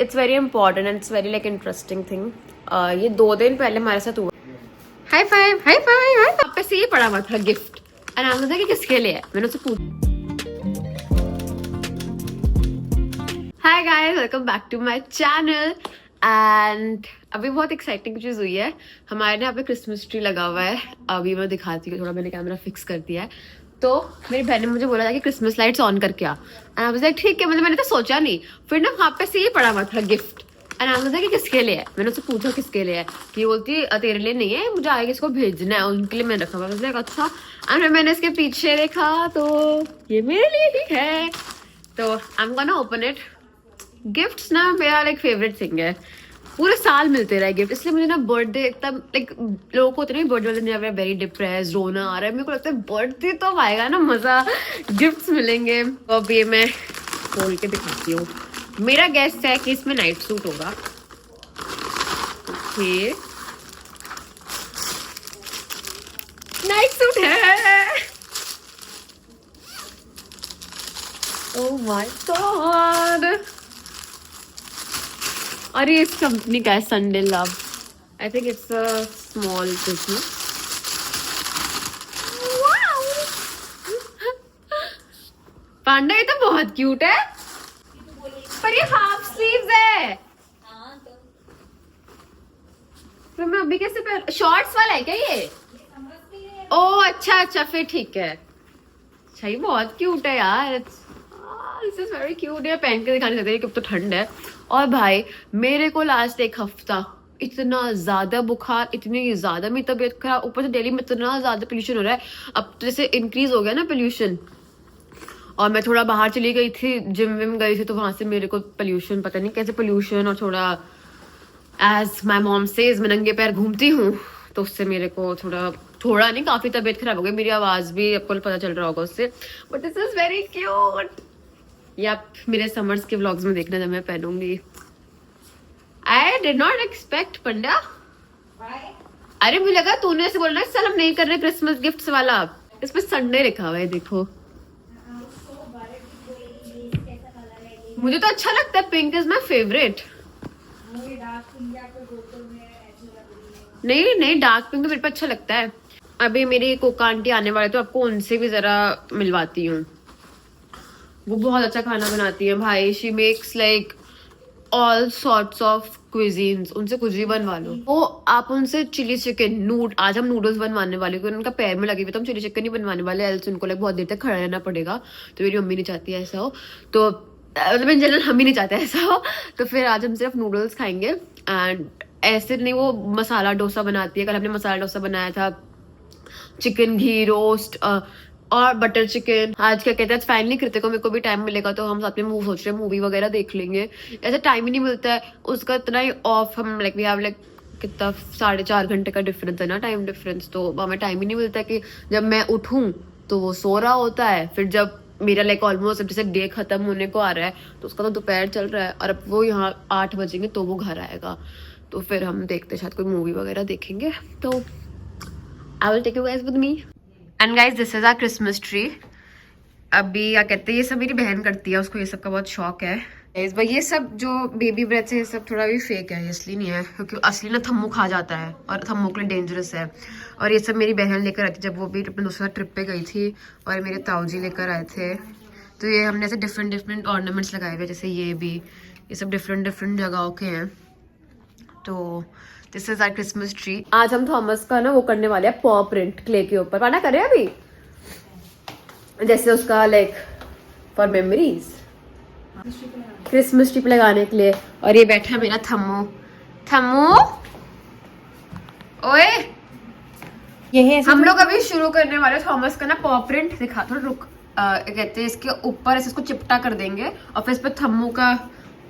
It's very important and it's very like interesting thing. ये 2 दिन पहले हमारे साथ हुआ। High five high five. आप पे से ये पड़ा हुआ था गिफ्ट और आपने था कि किसके लिए है। मैंने उससे पूछा। Hi guys, welcome back to my channel. And अभी बहुत एक्साइटिंग चीज हुई है। हमारे यहाँ पे क्रिसमस ट्री लगा हुआ है। अभी मैं दिखाती हूँ, थोड़ा मैंने कैमरा फिक्स कर दिया है। तो मेरी बहन ने मुझे बोला था कि क्रिसमस लाइट्स ऑन करके आ। एंड आई वाज लाइक ठीक है, मतलब मैंने तो सोचा नहीं। फिर ना वहाँ पे से ये पड़ा हुआ था gift and I was like कि किसके लिए है। मैंने उससे पूछा किसके लिए है, कि बोलती तेरे लिए नहीं है, मुझे आगे इसको भेजना है, उनके लिए मैंने रखा हुआ। लाइक अच्छा। एंड मैंने इसके पीछे देखा तो ये मेरे लिए ही है। तो I am gonna open it. Gifts ना मेरा लाइक फेवरेट थिंग है। पूरे साल मिलते रहे गिफ्ट, इसलिए मुझे ना बर्थडे एकदम लाइक लोगों को होते नहीं बर्थडे वाले दिन वेरी डिप्रेस, रोना आ रहा है, मेरे को लगता है बर्थडे तो आएगा ना मजा, गिफ्ट्स मिलेंगे। तो अब ये मैं खोल के दिखाती हूँ। मेरा गेस्ट है कि इसमें नाइट सूट होगा। ओके, नाइट सूट है। Oh my god. और ये इस कंपनी का है, Sunday love. I think it's a small business. Panda ये तो बहुत क्यूट है, पर ये हाफ स्लीव्स है। तो मैं अभी कैसे पहन, शॉर्ट्स वाला है क्या ये? ओह अच्छा अच्छा, फिर ठीक है। अच्छा ये बहुत क्यूट है यार। This is very cute. ये पहन के दिखाने चाहते हैं कि अब तो ठंड है। और भाई मेरे को लास्ट 1 हफ्ता इतना ज्यादा बुखार, इतनी ज्यादा मेरी तबीयत खराब, ऊपर से दिल्ली में इतना ज्यादा पोल्यूशन हो रहा है। अब तो जैसे इंक्रीज हो गया ना पोल्यूशन, और मैं थोड़ा बाहर चली गई थी, जिम विम गई थी, तो वहां से मेरे को पोल्यूशन, पता नहीं कैसे पोल्यूशन, और थोड़ा एज माई मॉम सेज मैं नंगे पैर घूमती हूँ, तो उससे मेरे को थोड़ा नहीं काफी तबीयत खराब हो गई। मेरी आवाज भी आपको पता चल रहा होगा उससे। But this is very cute. ये आप मेरे समर्स के व्लॉग्स में देखना जब मैं पहनूंगी। आई डिड नॉट एक्सपेक्ट पंडा। अरे मुझे लगा तूने ऐसे बोलना चल हम नहीं कर रहे क्रिसमस गिफ्ट्स वाला। इस पे संडे लिखा हुआ है, देखो। मुझे तो अच्छा लगता है, पिंक इज माई फेवरेट। नहीं नहीं, डार्क पिंक तो मेरे पे अच्छा लगता है। अभी मेरी कोका आंटी आने वाले, तो आपको उनसे भी जरा मिलवाती हूँ। वो बहुत अच्छा खाना बनाती है भाई। She makes like all sorts of cuisines. उनसे कुछ भी बनवा लो। वो आप उनसे चिली चिकन, आज हम नूडल्स बनवाने वाले, क्योंकि उनका पैर में लगी हुई, तो हम चिली चिकन ही बनवाने वाले, एल्स उनको लाइक बहुत देर तक खड़ा रहना पड़ेगा। तो मेरी मम्मी नहीं चाहती है ऐसा हो, तो मतलब इन जनरल हम ही नहीं चाहते ऐसा हो। तो फिर आज हम सिर्फ नूडल्स खाएंगे। एंड ऐसे नहीं, वो मसाला डोसा बनाती है। कल हमने मसाला डोसा बनाया था, चिकन घी रोस्ट और बटर चिकन। आज क्या कहते हैं, फाइनली कृतिक को मेरे को भी टाइम मिलेगा, तो हम साथ में सोच रहे हैं मूवी वगैरह देख लेंगे। ऐसा टाइम ही नहीं मिलता है उसका, इतना ही ऑफ हम लाइक वी हैव लाइक कितना 4.5 घंटे का डिफरेंस है ना, टाइम डिफरेंस। तो हमें टाइम ही नहीं मिलता कि जब मैं उठूं तो वो सो रहा होता है, फिर जब मेरा लाइक ऑलमोस्ट जैसे डे खत्म होने को आ रहा है, तो उसका तो दोपहर चल रहा है, और अब वो यहाँ 8 बजेंगे तो वो घर आएगा, तो फिर हम देखते शायद कोई मूवी वगैरह देखेंगे। तो I will take you guys with me. And guys this is our Christmas tree. अभी क्या कहते हैं, ये सब मेरी बहन करती है, उसको ये सब का बहुत शौक है। ये सब जो बेबी ब्रेथ है, ये सब थोड़ा भी फेक है, असली नहीं है, क्योंकि असली ना थम्मू खा जाता है, और थम्मू के लिए डेंजरस है। और ये सब मेरी बहन लेकर आई थी जब वो भी अपने दूसरा ट्रिप पे गई थी, और मेरे ताऊजी लेकर आए थे। तो ये हमने ऐसे डिफरेंट डिफरेंट ऑर्नामेंट्स लगाए हुए, जैसे ये सब डिफरेंट डिफरेंट जगहों के हैं। तो this is our Christmas tree. आज हम थॉमस का ना वो करने वाले हैं, पॉ प्रिंट क्ले के ऊपर। पाना करें अभी, जैसे उसका like for memories Christmas tree लगाने के लिए। और ये बैठा मेरा थम्मू। थम्मू ओए, ये हम लोग अभी शुरू करने वाले थॉमस का ना पॉ प्रिंट। दिखा थोड़ा रुक। कहते हैं इसके ऊपर ऐसे इसको चिपटा कर देंगे, और फिर इस पे थम्मू का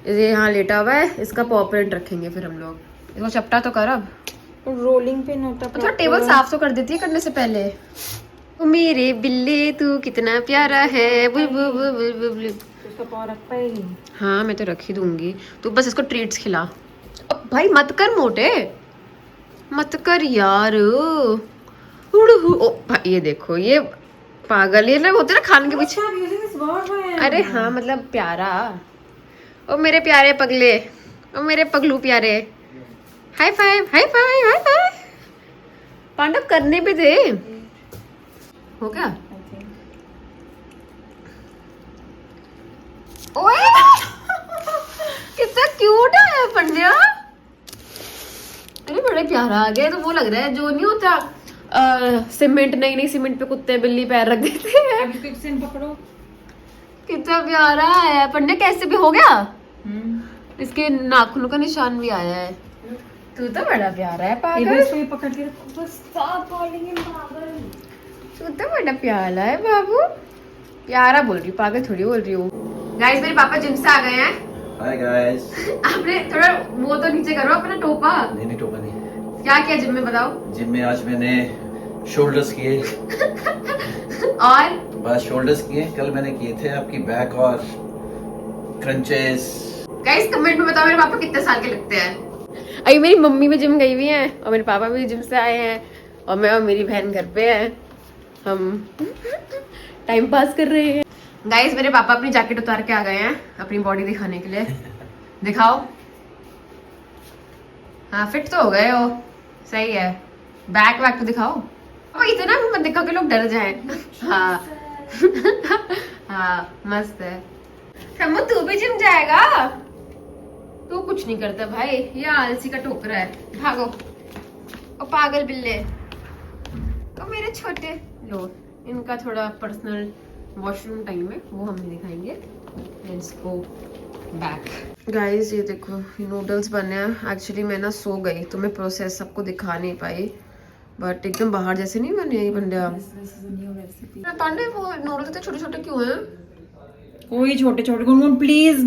ये यहाँ लेटा हुआ है, इसका पॉ प्रिंट रखेंगे। फिर हम लोग इसको चपटा तो कर, अब रोलिंग पिन होता है। थोड़ा टेबल साफ तो कर देती है करने से पहले। ओ मेरे बिल्ले तू कितना प्यारा है, bull bull bull bull bull bull. उसका पाव रख पाएगी? हाँ मैं तो रख ही दूंगी, तू बस इसको ट्रीट्स खिला। अब भाई मत कर मोटे, मत कर यार। ओ भाई ये देखो, ये पागल, ये ना होते ना खाने के पीछे। अरे हाँ मतलब प्यारा। ओ मेरे प्यारे पगले, और मेरे पगलू प्यारे, high five high five high five. पांडव करने भी दे। हो गया? ओए कितना क्यूट है पंड्या। अरे बड़ा प्यारा आ गया। तो वो लग रहा है जो नहीं होता सीमेंट, नई नई सीमेंट पे कुत्ते बिल्ली पैर रख देते हैं। पकड़ो। कितना प्यारा है पंड्या। कैसे भी हो गया? इसके नाखूनों का निशान भी आया है। तू तो बड़ा प्यारा है पागल। इधर से पकड़ के रखो। बस stop calling him पागल। तू तो बड़ा प्यारा है बाबू। प्यारा बोल रही हूँ, पागल थोड़ी बोल रही हूँ। गाइस मेरे पापा जिम से आ गए हैं। Hi guys. आपने थोड़ा वो तो नीचे करो अपना टोपा। नहीं टोपा नहीं। क्या किया जिम में बताओ? जिम में आज मैंने शोल्डर्स किए और बस शोल्डर्स किए। कल मैंने किए थे आपकी बैक और क्रंचेस। गाइस कमेंट में बताओ मेरे पापा कितने साल के लगते हैं। अभी मेरी मम्मी भी जिम गई हुई है और मेरे पापा भी जिम से आए हैं और मैं और मेरी बहन घर पे है। हम टाइम पास कर रहे हैं। गाइस मेरे पापा अपनी जैकेट उतार के आ गए हैं अपनी बॉडी दिखाने के लिए। दिखाओ। हाँ फिट तो हो गए हो, सही है। बैक वैक तो दिखाओ। पापा इतना भी मत दिखाओ कि लोग डर जाएं। हाँ हाँ मस्त है। समझ तू भी जिम जाएगा? तू कुछ नहीं करता भाई, ये आलसी का टोकरा है। भागो ओ पागल बिल्ले। तो मेरे छोटे लो, इनका थोड़ा पर्सनल वॉशरूम टाइम है, वो हम नहीं दिखाएंगे। Let's go back. गाइस ये देखो ये नूडल्स बने हैं। एक्चुअली मैं ना सो गई तो मैं प्रोसेस सबको दिखा नहीं पाई, बट एकदम बाहर जैसे नहीं बने ये बंडा। पांडे वो नूडल्स इतने छोटे छोटे क्यों हैं? कोई छोटे छोटे please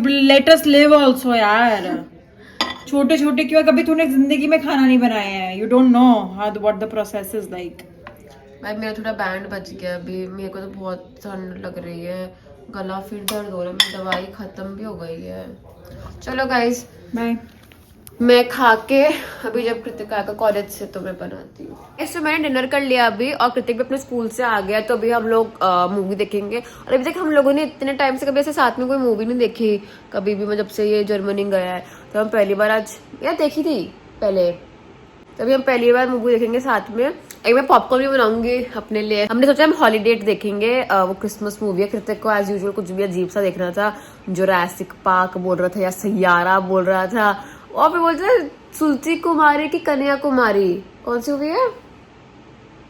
let us live also यार। छोटे छोटे क्यों? कभी तूने जिंदगी में खाना नहीं बनाया है। You don't know how what the process is like. भाई मेरा थोड़ा बैंड बच गया अभी। मेरे को तो बहुत ठंड लग रही है, गला फिर दर्द हो रहा है। मेरी दवाई खत्म भी हो गई है। चलो गाइस बाय। मैं खा के अभी जब कृतिक आएगा कॉलेज से तो मैं बनाती हूँ। ऐसे मैंने डिनर कर लिया अभी और कृतिक भी अपने स्कूल से आ गया तो अभी हम लोग मूवी देखेंगे। और अभी तक हम लोगों ने इतने टाइम से कभी ऐसे साथ में कोई मूवी नहीं देखी कभी भी। जब से ये जर्मनी गया है तो हम पहली बार आज यार देखी थी पहले, तभी हम पहली बार मूवी देखेंगे साथ में। एक मैं पॉपकॉर्न भी बनाऊंगी अपने लिए। हमने सोचा हम हॉलीडे देखेंगे, वो क्रिसमस मूवी है। कृतिक को एज यूजुअल कुछ भी अजीब सा देखना था, जुरासिक पार्क बोल रहा था या सैयारा बोल रहा था, और फिर बोलते थे तुलसी कुमारी की कन्या कुमारी। कौन सी मूवी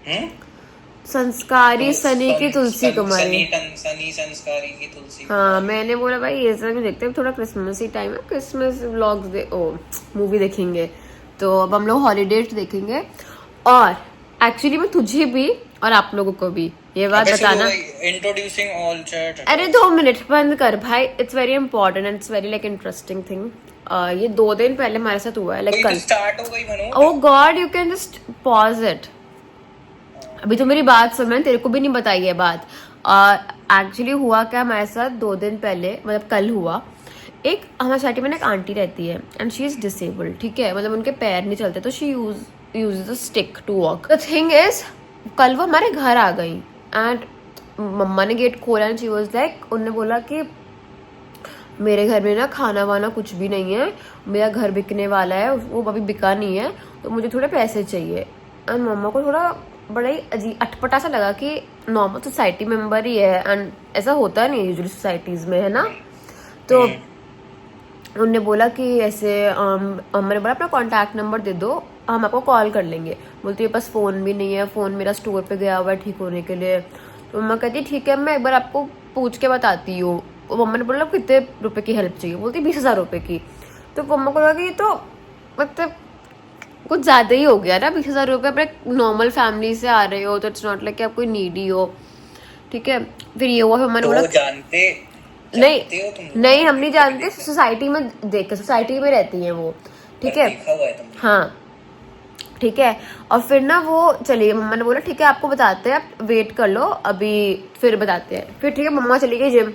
है? संस्कारी सनी की तुलसी कुमारी। सनी संस्कारी की तुलसी। हाँ मैंने बोला भाई ये सब नहीं देखते, थोड़ा क्रिसमस ही टाइम है, क्रिसमस व्लॉग्स मूवी देखेंगे। तो अब हम लोग हॉलीडे देखेंगे। और एक्चुअली मैं तुझे भी और आप लोगों को भी ये बात बताना। Introducing all chat. अरे 2 मिनट बंद कर भाई। It's very important and it's very like interesting thing. ये 2 दिन पहले हमारे साथ हुआ है, लाइक कल स्टार्ट हो गई भनो। Oh god you can just pause it. अभी तो मेरी बात सुन, मैंने तेरे को भी नहीं बताई है बात। एक्चुअली हुआ क्या हमारे साथ 2 दिन पहले, मतलब कल हुआ। एक हमारे सोसाइटी में एक आंटी रहती है एंड शी इज डिसेबल्ड, ठीक है, मतलब उनके पैर नहीं चलते तो she use a stick to walk. The thing is कल वो हमारे घर आ गई एंड मम्मा ने गेट खोला एंड शी वाज लाइक, उन्होंने बोला कि मेरे घर में ना खाना वाना कुछ भी नहीं है, मेरा घर बिकने वाला है, वो अभी बिका नहीं है, तो मुझे थोड़े पैसे चाहिए। एंड मम्मा को थोड़ा बड़ा ही अजीब अटपटा सा लगा कि नॉर्मल सोसाइटी मेंबर ही है एंड ऐसा होता नहीं यूजुअली सोसाइटीज में, है ना। तो उनने बोला कि ऐसे मैंने बोला अपना कॉन्टैक्ट नंबर दे दो, हम आपको कॉल कर लेंगे। बोलती मेरे पास फ़ोन भी नहीं है, फ़ोन मेरा स्टोर पे गया हुआ है ठीक होने के लिए। तो मम्मा कहती ठीक है मैं एक बार आपको पूछ के बताती हूँ। मम्मा ने बोला कितने रुपए की हेल्प चाहिए? बोलती 20,000 रुपये की। तो मम्मा को लगा कि तो मतलब कुछ ज़्यादा ही हो गया ना, 20,000 रुपये अपने नॉर्मल फैमिली से आ रहे हो तो इट्स नॉट लाइक कि आप कोई नीडी हो, ठीक है। फिर ये हुआ, फिर मैंने बोला नहीं हम नहीं जानते, सोसाइटी में देख सोसाइटी में रहती हैं वो, ठीक है, हाँ ठीक है। और फिर ना वो चलिए मम्मा ने बोला ठीक है आपको बताते हैं, आप वेट कर लो अभी फिर बताते हैं। फिर ठीक है मम्मा चली गई जिम।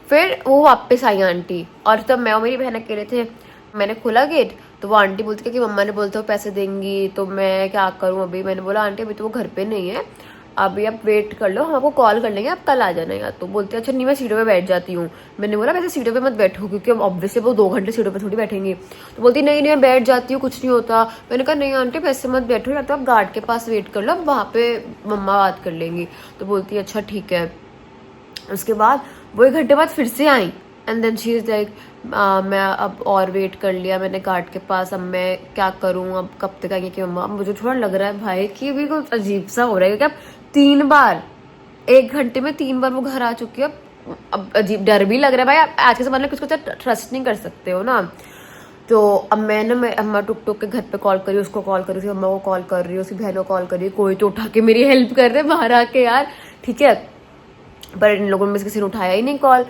फिर वो वापस आई आंटी और तब मैं और मेरी बहन अकेले थे। मैंने खोला गेट तो वो आंटी बोलती है कि मम्मा ने बोलते हो पैसे देंगी, तो मैं क्या करूं अभी। मैंने बोला आंटी अभी तो वो घर पे नहीं है, अभी आप वेट कर लो, हम आपको कॉल कर लेंगे, आप कल आ जाना। या तो बोलती है अच्छा नहीं मैं सीटों पे बैठ जाती हूँ। मैंने बोला वैसे सीटों पे मत बैठो क्योंकि अब ऑब्वियसली वो 2 घंटे सीटों पे थोड़ी बैठेंगी। तो बोलती नहीं मैं बैठ जाती हूँ, कुछ नहीं होता। मैंने कहा नहीं आंटी वैसे मत बैठो, या तो आप गार्ड के पास वेट कर लो, वहाँ पे मम्मा बात कर लेंगी। तो बोलती है अच्छा ठीक है। उसके बाद वो 1 घंटे बाद फिर से आई and then she is like मैं अब और वेट कर लिया मैंने गार्ड के पास, अब मैं क्या करूँ, अब कब तक आएंगे कि मम्मा। मुझे थोड़ा लग रहा है भाई कि भी कुछ अजीब सा हो रहा है क्योंकि अब 3 बार 1 घंटे में 3 बार वो घर आ चुकी है। अब अजीब डर भी लग रहा है भाई, आप आज के ज़माने में किसको ट्रस्ट नहीं कर सकते हो ना। तो अब मैं अम्मा टुक टुक के घर पे कॉल करी, उसको कॉल करी, उसकी अम्मा को कॉल कर रही है, उसकी बहनों को कॉल कर रही है, कोई तो उठा के मेरी हेल्प कर रहे बाहर आके यार, ठीक है। पर इन लोगों में से किसी ने उठाया ही नहीं कॉल,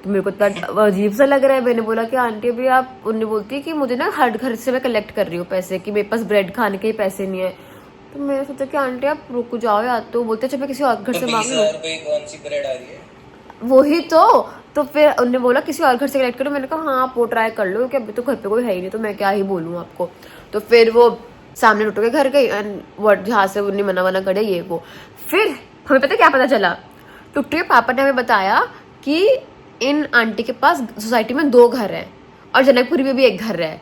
तो मेरे को इतना अजीब सा लग रहा है। मैंने बोला कि आंटी अभी आप, उन्हें बोलती है कि मुझे ना हर घर से मैं कलेक्ट कर रही हूँ पैसे, कि मेरे पास ब्रेड खाने के ही पैसे नहीं है। तो मैंने सोचा कि आंटी आप रुक जाओ या तो। बोलते अच्छा मैं किसी और घर से मांग लूँ। 20,000 रुपए कौन सी ब्रेड आ रही है? वही तो फिर उन्होंने बोला किसी और घर से कलेक्ट करो। मैंने कहा हाँ आप वो ट्राई कर लो क्योंकि अभी तो घर पे कोई है ही नहीं, तो मैं क्या ही बोलूँ आपको। तो फिर वो सामने टूटो के घर गई एंड वो जहाँ से उन्हें मना करे ये वो। फिर हमें पता क्या पता चला, टुट्टू के पापा ने हमें बताया कि इन आंटी के पास सोसाइटी में 2 घर हैं और जनकपुरी में भी 1 घर है।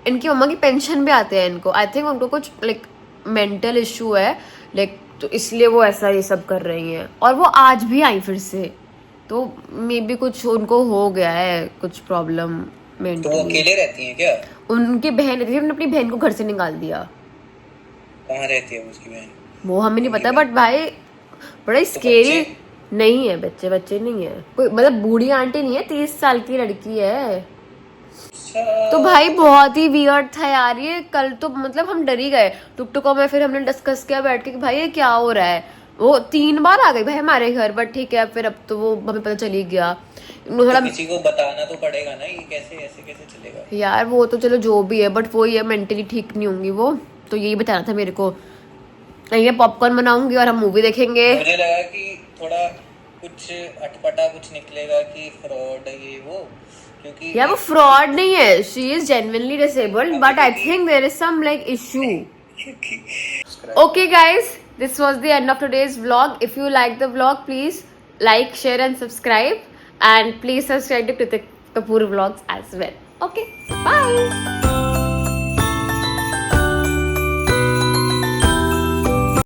इनकी मम्मा की पेंशन भी आते हैं इनको। आई थिंक उनको कुछ लाइक मेंटल इशू है लाइक, तो इसलिए वो ऐसा ये सब कर रही हैं। और वो आज भी आई फिर से, तो मे बी कुछ उनको हो गया है कुछ प्रॉब्लम तो वो मेंटली। अकेले रहती हैं क्या? उनकी बहन रहती थी, उन्होंने अपनी बहन को घर से निकाल दिया। कहाँ रहती है उसकी बहन? वो हमें नहीं पता, बट भाई बड़ा स्केरी। नहीं है बच्चे नहीं है कोई, मतलब बूढ़ी आंटी नहीं है, 30 साल की लड़की है। तो भाई बहुत ही वियर्ड था यार ये। कल तो मतलब हम डर ही गए, टुकटुक में फिर हमने डिस्कस किया बैठ के कि भाई ये क्या हो रहा है। वो 3 बार आ गई भाई हमारे घर, बट ठीक है फिर अब तो वो हमें पता चल ही गया। तो किसी को बताना तो पड़ेगा ना, ये कैसे चलेगा यार वो तो चलो जो भी है, बट वो ये मेंटली ठीक नहीं होंगी वो, तो यही बताना था मेरे को। मैं पॉपकॉर्न बनाऊंगी और हम मूवी देखेंगे। मुझे लगा कि थोड़ा कुछ अटपटा कुछ निकलेगा कि फ्रॉड ये वो, क्योंकि यार वो फ्रॉड नहीं है, she is genuinely disabled, but I think there is some like issue. Okay guys, this was the end of today's vlog. If you like the vlog, please like, share and subscribe, and please subscribe to Kritik Kapoor vlogs as well. Okay, bye.